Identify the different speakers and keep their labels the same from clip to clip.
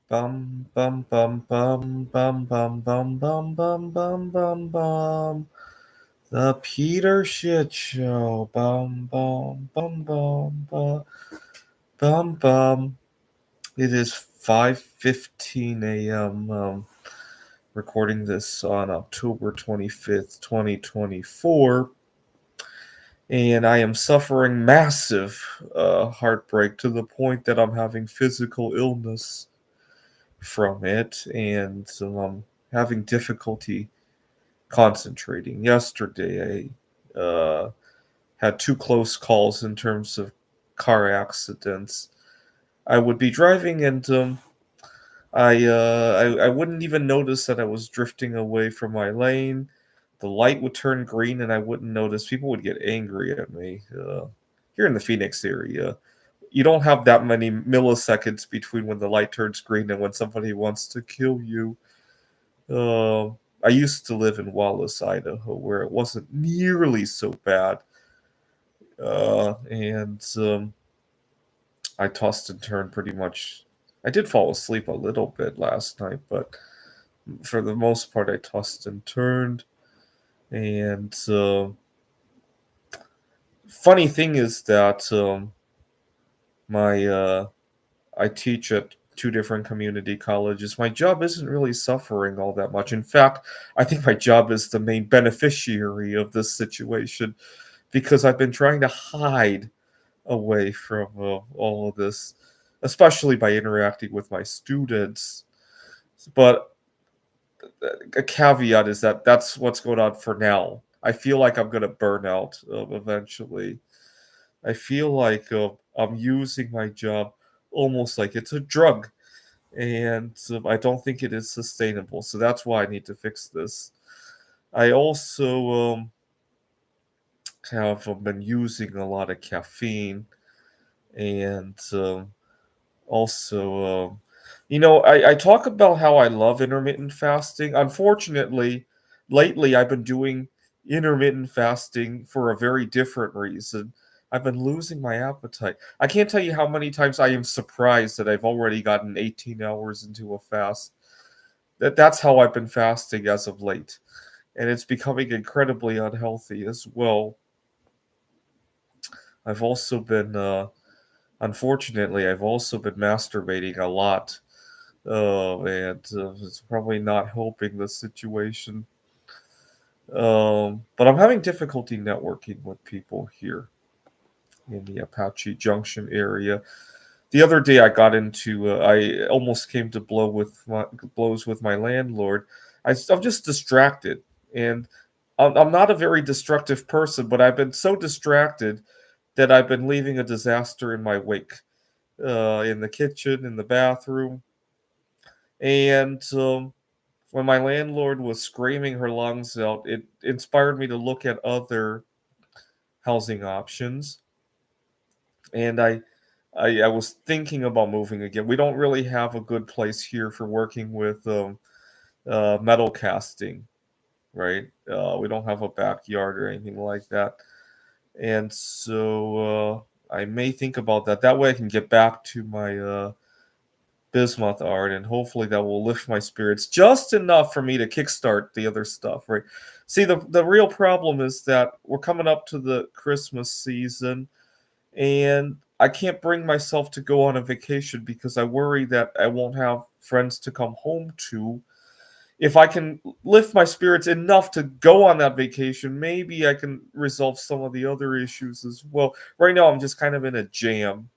Speaker 1: Bum bum bum bum bum bum bum bum bum bum bum bum. The Peter Shit Show. Bum bum bum bum bum bum bum. It is 5:15 a.m. Recording this on October 25th, 2024, and I am suffering massive heartbreak to the point that I'm having physical illness from it, and I'm having difficulty concentrating. Yesterday, I had two close calls in terms of car accidents. I would be driving, and I wouldn't even notice that I was drifting away from my lane. The light would turn green, and I wouldn't notice. People would get angry at me. Here in the Phoenix area, you don't have that many milliseconds between when the light turns green and when somebody wants to kill you. Uh, I used to live in Wallace, Idaho, where it wasn't nearly so bad. And I tossed and turned pretty much. I did fall asleep a little bit last night, but for the most part, I tossed and turned. And funny thing is that my I teach at two different community colleges. My job isn't really suffering all that much. In fact, I think my job is the main beneficiary of this situation because I've been trying to hide away from all of this, especially by interacting with my students. But a caveat is that that's what's going on for now. I feel like I'm going to burn out eventually. I feel like I'm using my job almost like it's a drug, and I don't think it is sustainable. So that's why I need to fix this. I also have been using a lot of caffeine, and also, I talk about how I love intermittent fasting. Unfortunately, lately I've been doing intermittent fasting for a very different reason. I've been losing my appetite. I can't tell you how many times I am surprised that I've already gotten 18 hours into a fast. That's how I've been fasting as of late. And it's becoming incredibly unhealthy as well. I've also been unfortunately, I've also been masturbating a lot. Oh, and it's probably not helping the situation. But I'm having difficulty networking with people here in the Apache Junction area. The other day, I almost came to blows with my landlord. I'm just distracted, and I'm not a very destructive person, but I've been so distracted that I've been leaving a disaster in my wake, in the kitchen, in the bathroom, and when my landlord was screaming her lungs out, it inspired me to look at other housing options. And I was thinking about moving again. We don't really have a good place here for working with metal casting, right? We don't have a backyard or anything like that. And so I may think about that. That way I can get back to my bismuth art, and hopefully that will lift my spirits just enough for me to kickstart the other stuff, right? See, the real problem is that we're coming up to the Christmas season, and I can't bring myself to go on a vacation because I worry that I won't have friends to come home to. If I can lift my spirits enough to go on that vacation, maybe I can resolve some of the other issues as well. Right now, I'm just kind of in a jam.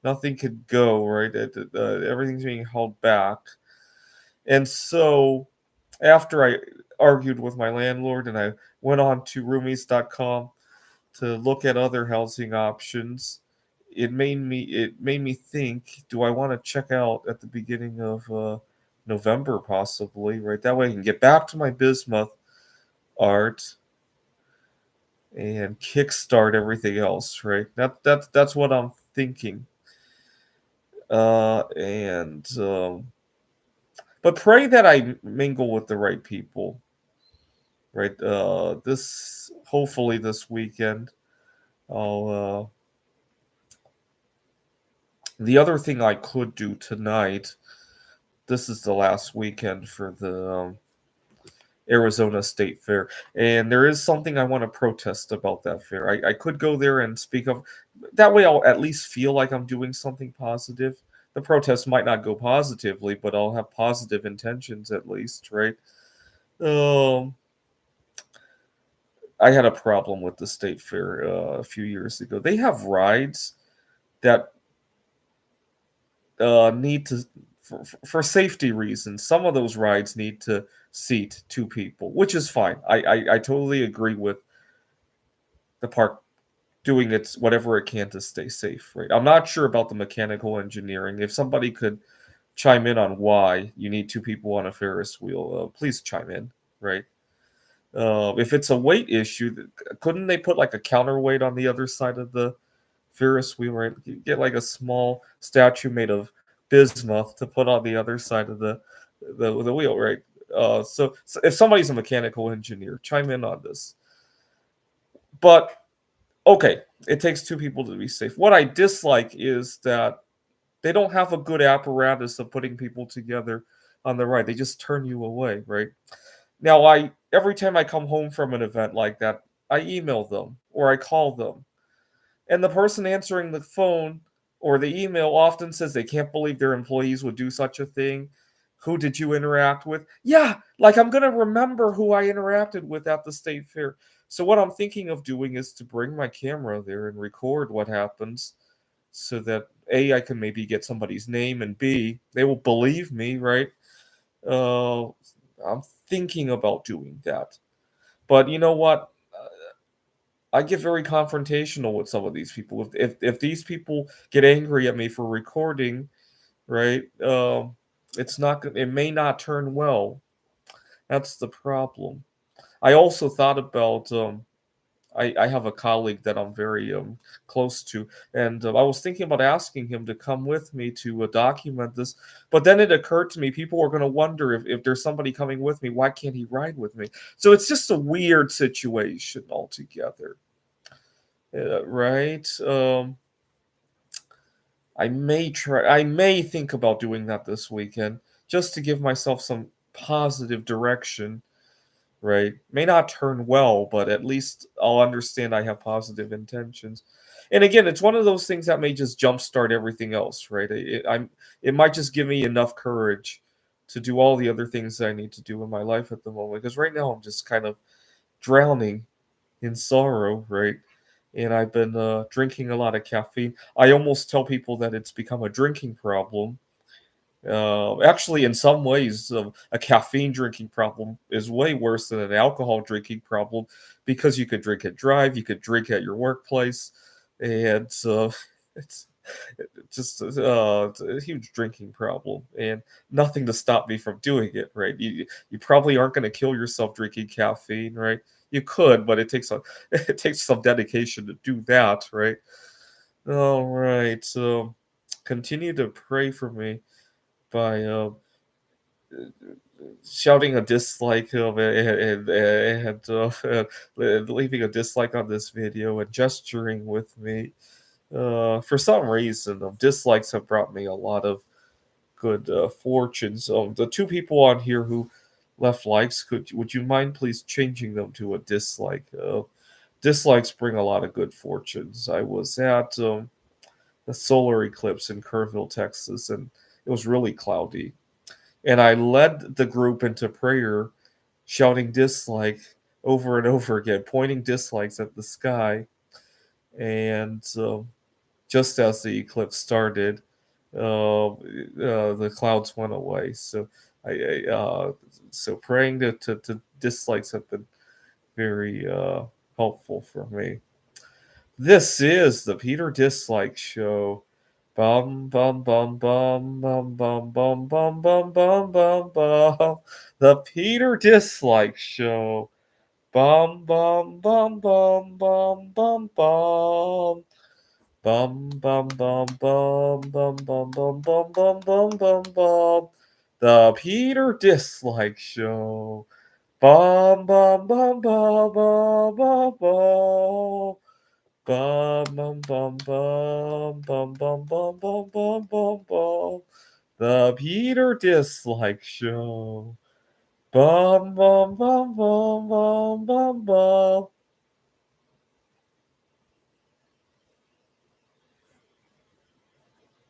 Speaker 1: Nothing could go right. Everything's being held back, and so after I argued with my landlord and I went on to roomies.com to look at other housing options, it made me think: do I want to check out at the beginning of November, possibly? Right, that way I can get back to my bismuth art and kickstart everything else. Right, that's what I'm thinking. And But pray that I mingle with the right people, right? This hopefully this weekend. I'll. The other thing I could do tonight. this is the last weekend for the Arizona State Fair, and there is something I want to protest about that fair. I could go there and speak of that way. I'll at least feel like I'm doing something positive. The protest might not go positively, but I'll have positive intentions at least, right? Um, I had a problem with the state fair a few years ago. They have rides that need to, for safety reasons. Some of those rides need to seat two people, which is fine. I totally agree with the park doing its whatever it can to stay safe. Right. I'm not sure about the mechanical engineering. If somebody could chime in on why you need two people on a Ferris wheel, please chime in. Right. If it's a weight issue, couldn't they put like a counterweight on the other side of the Ferris wheel? Right, you get like a small statue made of bismuth to put on the other side of the wheel, right? So if somebody's a mechanical engineer, chime in on this. But okay, it takes two people to be safe. What I dislike is that they don't have a good apparatus of putting people together on the ride. They just turn you away, right? Now, I every time I come home from an event like that, I email them or I call them, and the person answering the phone or the email often says they can't believe their employees would do such a thing. Who did you interact with? Yeah, like I'm going to remember who I interacted with at the state fair. So, what I'm thinking of doing is to bring my camera there and record what happens so that A, I can maybe get somebody's name, and B, they will believe me, right? Uh, I'm thinking about doing that. But you know what? I get very confrontational with some of these people. If these people get angry at me for recording, right? It's not. It may not turn well. That's the problem. I also thought about. I have a colleague that I'm very close to, and I was thinking about asking him to come with me to document this. But then it occurred to me people are going to wonder if there's somebody coming with me, why can't he ride with me? So it's just a weird situation altogether. Right? I may think about doing that this weekend just to give myself some positive direction, right? May not turn well, but at least I'll understand I have positive intentions. And again, it's one of those things that may just jumpstart everything else, right? It might just give me enough courage to do all the other things that I need to do in my life at the moment. Because right now I'm just kind of drowning in sorrow, right? And I've been drinking a lot of caffeine. I almost tell people that it's become a drinking problem. Actually, in some ways, a caffeine drinking problem is way worse than an alcohol drinking problem because you could drink at drive, you could drink at your workplace, and it's just it's a huge drinking problem, and nothing to stop me from doing it. Right? You probably aren't going to kill yourself drinking caffeine, right? You could, but it takes a it takes some dedication to do that, right? All right, so continue to pray for me by shouting a dislike and leaving a dislike on this video and gesturing with me. For some reason, dislikes have brought me a lot of good fortunes. The two people on here who left likes, would you mind please changing them to a dislike? Dislikes bring a lot of good fortunes. I was at the solar eclipse in Kerrville, Texas, and it was really cloudy. And I led the group into prayer, shouting dislike over and over again, pointing dislikes at the sky. And just as the eclipse started, the clouds went away. So so praying to dislikes have been very helpful for me. This is the Peter Dislike Show. Bum bum bum bum bum bum bum bum bum bum bum bum. The Peter Dislike Show. Bum bum bum bum bum bum bum. Bum bum bum bum bum bum bum bum bum bum bum bum. The Peter Dislike Show. Bum bum bum bum bum bum bum. Bum bum bum bum bum bum bum bum bum bum bum. The Peter Dislike Show. Bum, bum, bum, bum, bum, bum, bum.